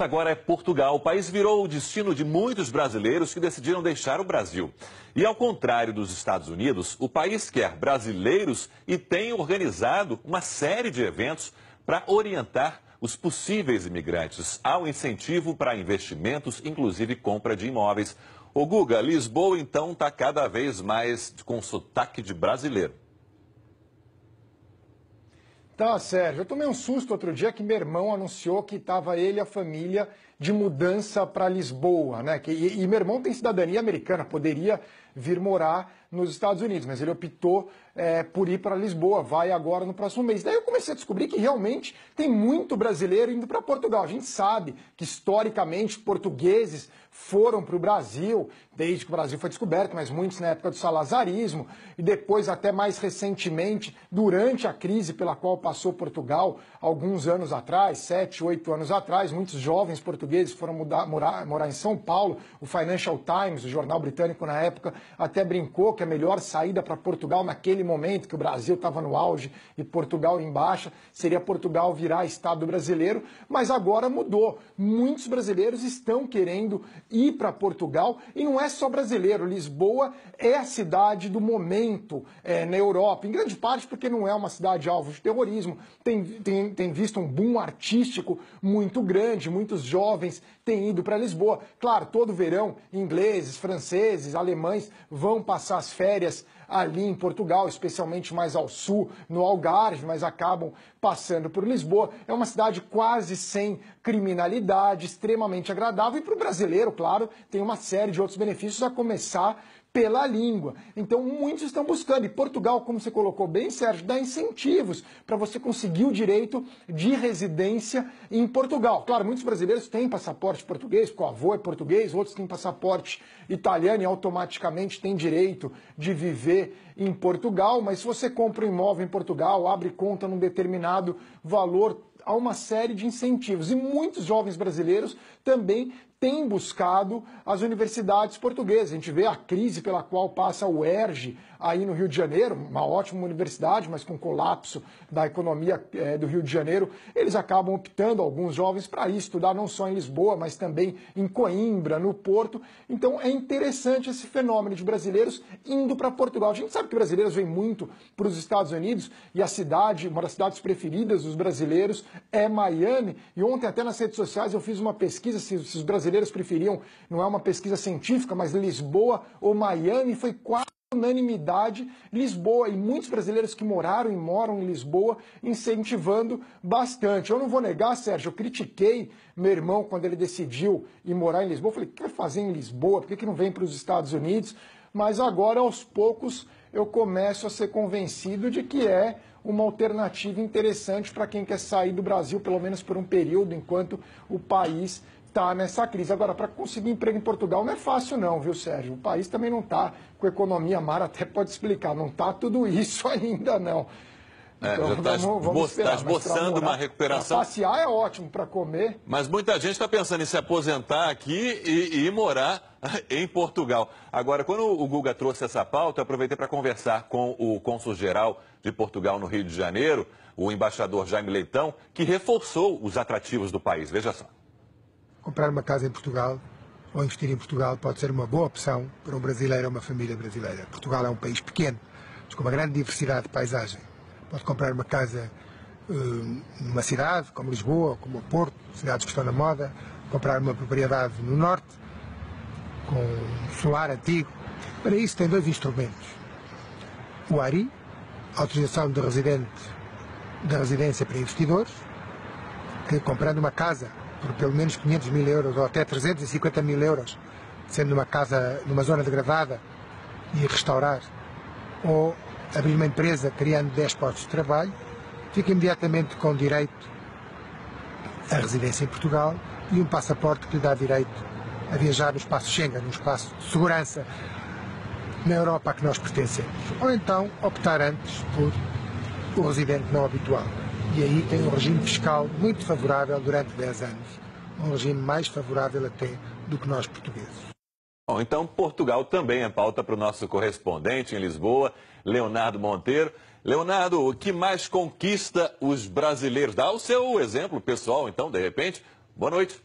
Agora é Portugal. O país virou o destino de muitos brasileiros que decidiram deixar o Brasil. E ao contrário dos Estados Unidos, o país quer brasileiros e tem organizado uma série de eventos para orientar os possíveis imigrantes ao incentivo para investimentos, inclusive compra de imóveis. Ô Guga, Lisboa então está cada vez mais com sotaque de brasileiro. Tá, Sérgio. Eu tomei um susto outro dia que meu irmão anunciou que estava ele e a família de mudança para Lisboa, né? E meu irmão tem cidadania americana, poderia vir morar nos Estados Unidos, mas ele optou por ir para Lisboa, vai agora no próximo mês. Daí eu comecei a descobrir que realmente tem muito brasileiro indo para Portugal. A gente sabe que historicamente portugueses foram para o Brasil, desde que o Brasil foi descoberto, mas muitos na época do salazarismo, e depois até mais recentemente, durante a crise pela qual passou Portugal, alguns anos atrás, 7, 8 anos atrás, muitos jovens portugueses foram morar em São Paulo. O Financial Times, o jornal britânico na época, até brincou que a melhor saída para Portugal naquele momento, que o Brasil estava no auge e Portugal em baixa, seria Portugal virar Estado brasileiro, mas agora mudou. Muitos brasileiros estão querendo ir para Portugal, e não é só brasileiro. Lisboa é a cidade do momento na Europa, em grande parte porque não é uma cidade alvo de terrorismo, tem visto um boom artístico muito grande, muitos jovens têm ido para Lisboa. Claro, todo verão, ingleses, franceses, alemães vão passar as férias ali em Portugal, especialmente mais ao sul, no Algarve, mas acabam passando por Lisboa. É uma cidade quase sem criminalidade, extremamente agradável, e para o brasileiro, claro, tem uma série de outros benefícios, a começar pela língua. Então, muitos estão buscando. E Portugal, como você colocou bem, Sérgio, dá incentivos para você conseguir o direito de residência em Portugal. Claro, muitos brasileiros têm passaporte português, porque o avô é português, outros têm passaporte italiano e automaticamente têm direito de viver em Portugal. Mas se você compra um imóvel em Portugal, abre conta num determinado valor, há uma série de incentivos. E muitos jovens brasileiros também têm buscado as universidades portuguesas. A gente vê a crise pela qual passa o UERJ aí no Rio de Janeiro, uma ótima universidade, mas com colapso da economia do Rio de Janeiro, eles acabam optando, alguns jovens, para ir estudar não só em Lisboa, mas também em Coimbra, no Porto. Então é interessante esse fenômeno de brasileiros indo para Portugal. A gente sabe que brasileiros vêm muito para os Estados Unidos, e a cidade, uma das cidades preferidas dos brasileiros é Miami. E ontem até nas redes sociais eu fiz uma pesquisa se os brasileiros preferiam, não é uma pesquisa científica, mas Lisboa ou Miami, foi quase unanimidade Lisboa, e muitos brasileiros que moraram e moram em Lisboa incentivando bastante. Eu não vou negar, Sérgio, eu critiquei meu irmão quando ele decidiu ir morar em Lisboa. Eu falei, o que vai fazer em Lisboa? Por que não vem para os Estados Unidos? Mas agora, aos poucos, eu começo a ser convencido de que é uma alternativa interessante para quem quer sair do Brasil, pelo menos por um período, enquanto o país está nessa crise. Agora, para conseguir emprego em Portugal não é fácil não, viu, Sérgio? O país também não está com economia, a Mara até pode explicar, não está tudo isso ainda não. Então, está esboçando uma recuperação. Para passear é ótimo, para comer. Mas muita gente está pensando em se aposentar aqui e ir morar em Portugal. Agora, quando o Guga trouxe essa pauta, eu aproveitei para conversar com o cônsul-geral de Portugal no Rio de Janeiro, o embaixador Jaime Leitão, que reforçou os atrativos do país. Veja só. Comprar uma casa em Portugal ou investir em Portugal pode ser uma boa opção para um brasileiro ou uma família brasileira. Portugal é um país pequeno, mas com uma grande diversidade de paisagem. Pode comprar uma casa numa cidade como Lisboa, como o Porto, cidades que estão na moda, comprar uma propriedade no norte, com solar antigo. Para isso tem dois instrumentos. O ARI, autorização de residência para investidores, que comprando uma casa por pelo menos 500 mil euros ou até 350 mil euros, sendo uma casa numa zona degradada, e restaurar, ou abrir uma empresa criando 10 postos de trabalho, fica imediatamente com direito à residência em Portugal e um passaporte que lhe dá direito a viajar no espaço Schengen, no espaço de segurança na Europa a que nós pertencemos. Ou então optar antes por o residente não habitual. E aí tem um regime fiscal muito favorável durante 10 anos. Um regime mais favorável até do que nós portugueses. Bom, então Portugal também é pauta para o nosso correspondente em Lisboa, Leonardo Monteiro. Leonardo, o que mais conquista os brasileiros? Dá o seu exemplo pessoal, então, de repente. Boa noite.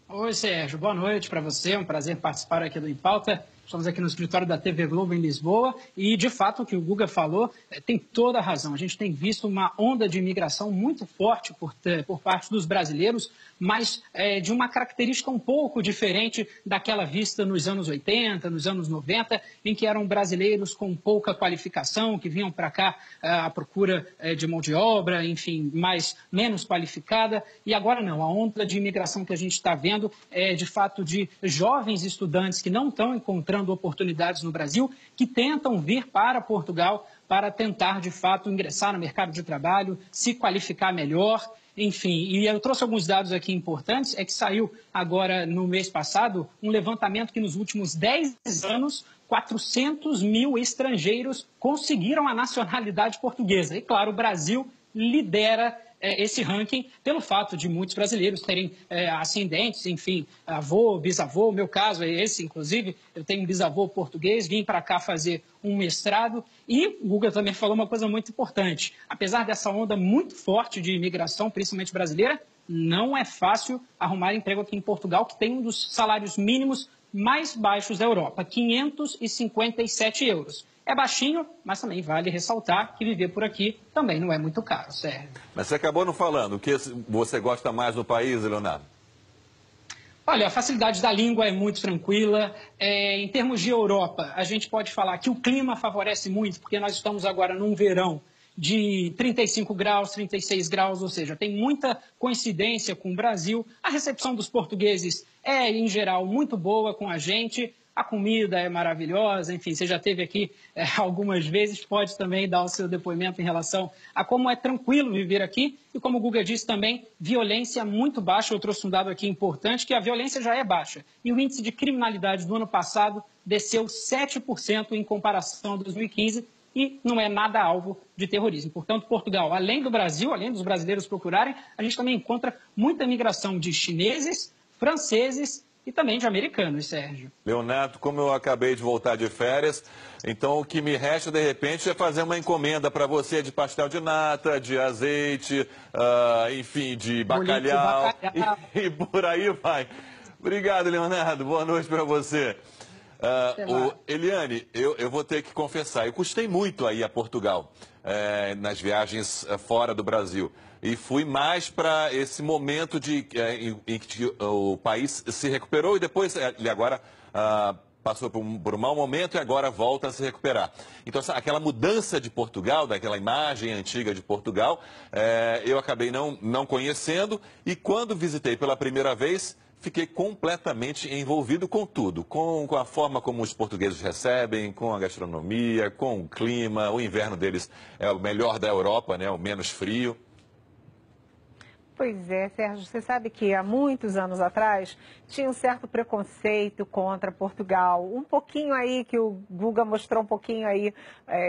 Oi, Sérgio. Boa noite para você. É um prazer participar aqui do Em Pauta. Estamos aqui no escritório da TV Globo em Lisboa e, de fato, o que o Guga falou tem toda a razão. A gente tem visto uma onda de imigração muito forte por parte dos brasileiros, mas de uma característica um pouco diferente daquela vista nos anos 80, nos anos 90, em que eram brasileiros com pouca qualificação, que vinham para cá à procura de mão de obra, enfim, menos qualificada. E agora não, a onda de imigração que a gente está vendo é, de fato, de jovens estudantes que não estão encontrando oportunidades no Brasil, que tentam vir para Portugal para tentar, de fato, ingressar no mercado de trabalho, se qualificar melhor, enfim. E eu trouxe alguns dados aqui importantes, é que saiu agora, no mês passado, um levantamento que nos últimos 10 anos, 400 mil estrangeiros conseguiram a nacionalidade portuguesa. E, claro, o Brasil lidera esse ranking pelo fato de muitos brasileiros terem ascendentes, enfim, avô, bisavô, o meu caso é esse, inclusive, eu tenho um bisavô português, vim para cá fazer um mestrado e o Guga também falou uma coisa muito importante, apesar dessa onda muito forte de imigração, principalmente brasileira, não é fácil arrumar emprego aqui em Portugal, que tem um dos salários mínimos mais baixos da Europa, 557 euros. É baixinho, mas também vale ressaltar que viver por aqui também não é muito caro, Sérgio. Mas você acabou não falando. O que você gosta mais no país, Leonardo? Olha, a facilidade da língua é muito tranquila. Em termos de Europa, a gente pode falar que o clima favorece muito, porque nós estamos agora num verão de 35 graus, 36 graus, ou seja, tem muita coincidência com o Brasil. A recepção dos portugueses é, em geral, muito boa com a gente. A comida é maravilhosa, enfim, você já esteve aqui algumas vezes, pode também dar o seu depoimento em relação a como é tranquilo viver aqui. E como o Guga disse também, violência muito baixa. Eu trouxe um dado aqui importante, que a violência já é baixa. E o índice de criminalidade do ano passado desceu 7% em comparação a 2015 e não é nada alvo de terrorismo. Portanto, Portugal, além do Brasil, além dos brasileiros procurarem, a gente também encontra muita migração de chineses, franceses e também de americanos, Sérgio. Leonardo, como eu acabei de voltar de férias, então o que me resta, de repente, é fazer uma encomenda para você de pastel de nata, de azeite, enfim, de bacalhau, e por aí vai. Obrigado, Leonardo. Boa noite para você. Eliane, eu vou ter que confessar, eu custei muito aí a Portugal, nas viagens fora do Brasil. E fui mais para esse momento em que o país se recuperou e depois ele agora passou por um mau momento e agora volta a se recuperar. Então, aquela mudança de Portugal, daquela imagem antiga de Portugal, eu acabei não conhecendo e quando visitei pela primeira vez, fiquei completamente envolvido com tudo, com a forma como os portugueses recebem, com a gastronomia, com o clima. O inverno deles é o melhor da Europa, né? O menos frio. Pois é, Sérgio, você sabe que há muitos anos atrás tinha um certo preconceito contra Portugal. Um pouquinho aí, que o Guga mostrou um pouquinho aí,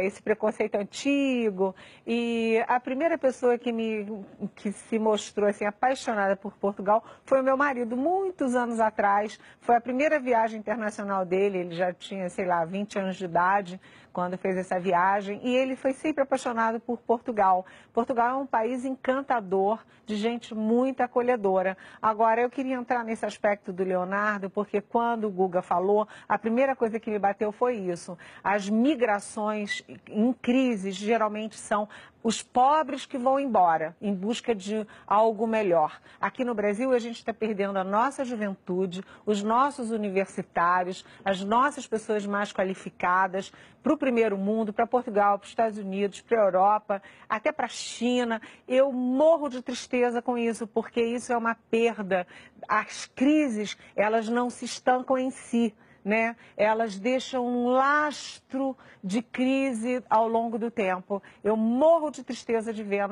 esse preconceito antigo. E a primeira pessoa que se mostrou assim, apaixonada por Portugal foi o meu marido, muitos anos atrás. Foi a primeira viagem internacional dele, ele já tinha, sei lá, 20 anos de idade quando fez essa viagem, e ele foi sempre apaixonado por Portugal. Portugal é um país encantador, de gente muito acolhedora. Agora, eu queria entrar nesse aspecto do Leonardo, porque quando o Guga falou, a primeira coisa que me bateu foi isso. As migrações em crises geralmente são os pobres que vão embora em busca de algo melhor. Aqui no Brasil, a gente está perdendo a nossa juventude, os nossos universitários, as nossas pessoas mais qualificadas para o primeiro mundo, para Portugal, para os Estados Unidos, para a Europa, até para a China. Eu morro de tristeza com isso, porque isso é uma perda. As crises, elas não se estancam em si, né? Elas deixam um lastro de crise ao longo do tempo. Eu morro de tristeza de ver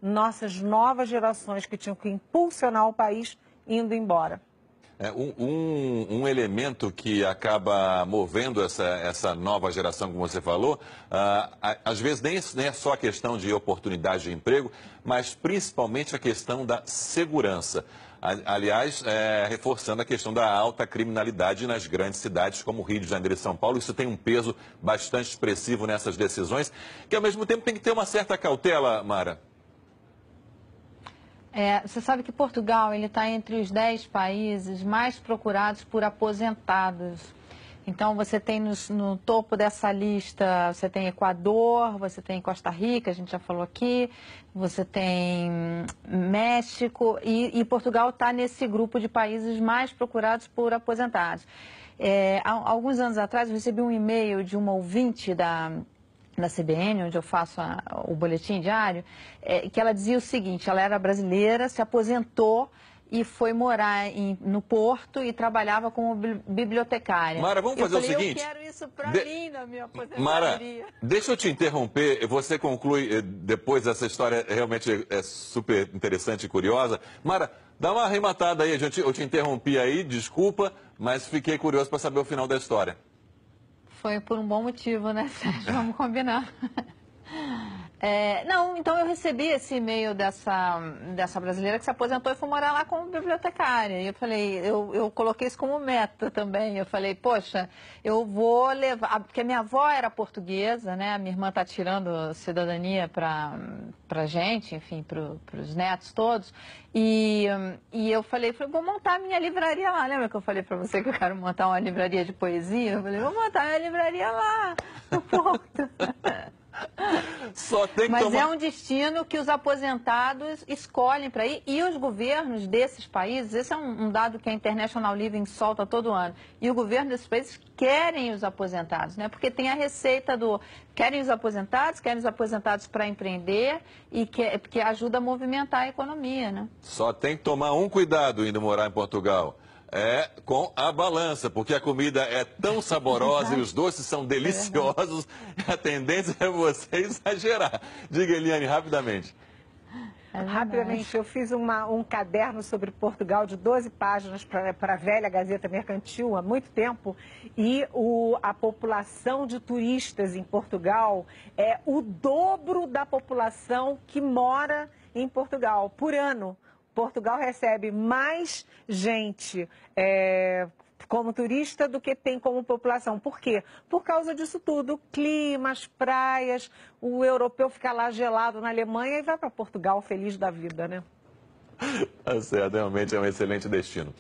nossas novas gerações que tinham que impulsionar o país indo embora. Um elemento que acaba movendo essa nova geração, como você falou, às vezes nem é só a questão de oportunidade de emprego, mas principalmente a questão da segurança. Aliás, reforçando a questão da alta criminalidade nas grandes cidades como Rio de Janeiro e São Paulo. Isso tem um peso bastante expressivo nessas decisões, que ao mesmo tempo tem que ter uma certa cautela, Mara. Você sabe que Portugal está entre os 10 países mais procurados por aposentados. Então, você tem no topo dessa lista, você tem Equador, você tem Costa Rica, a gente já falou aqui, você tem México e Portugal está nesse grupo de países mais procurados por aposentados. Há alguns anos atrás, eu recebi um e-mail de uma ouvinte da CBN, onde eu faço o boletim diário, que ela dizia o seguinte: ela era brasileira, se aposentou e foi morar no Porto e trabalhava como bibliotecária. Mara, vamos fazer o seguinte... Eu quero isso para mim na minha aposentadoria. Mara, deixa eu te interromper, você conclui depois, essa história realmente é super interessante e curiosa. Mara, dá uma arrematada aí, eu te interrompi aí, desculpa, mas fiquei curioso para saber o final da história. Foi por um bom motivo, né, Sérgio? Vamos combinar. Não, então eu recebi esse e-mail dessa brasileira que se aposentou e foi morar lá como bibliotecária. E eu falei, eu coloquei isso como meta também. Eu falei, poxa, eu vou levar... Porque a minha avó era portuguesa, né? A minha irmã está tirando cidadania para gente, enfim, para os netos todos. E eu falei, vou montar a minha livraria lá. Lembra que eu falei para você que eu quero montar uma livraria de poesia? Eu falei, vou montar a minha livraria lá, no Porto. Mas é um destino que os aposentados escolhem para ir, e os governos desses países, esse é um dado que a International Living solta todo ano, e o governo desses países querem os aposentados, né? Porque tem a receita querem os aposentados para empreender e que ajuda a movimentar a economia, né? Só tem que tomar um cuidado indo morar em Portugal. Com a balança, porque a comida é tão saborosa e os doces são deliciosos, a tendência é você exagerar. Diga, Eliane, rapidamente. Rapidamente, eu fiz um caderno sobre Portugal de 12 páginas para a velha Gazeta Mercantil há muito tempo, e a população de turistas em Portugal é o dobro da população que mora em Portugal por ano. Portugal recebe mais gente como turista do que tem como população. Por quê? Por causa disso tudo. Clima, as praias, o europeu fica lá gelado na Alemanha e vai para Portugal feliz da vida, né? Tá certo, realmente é um excelente destino.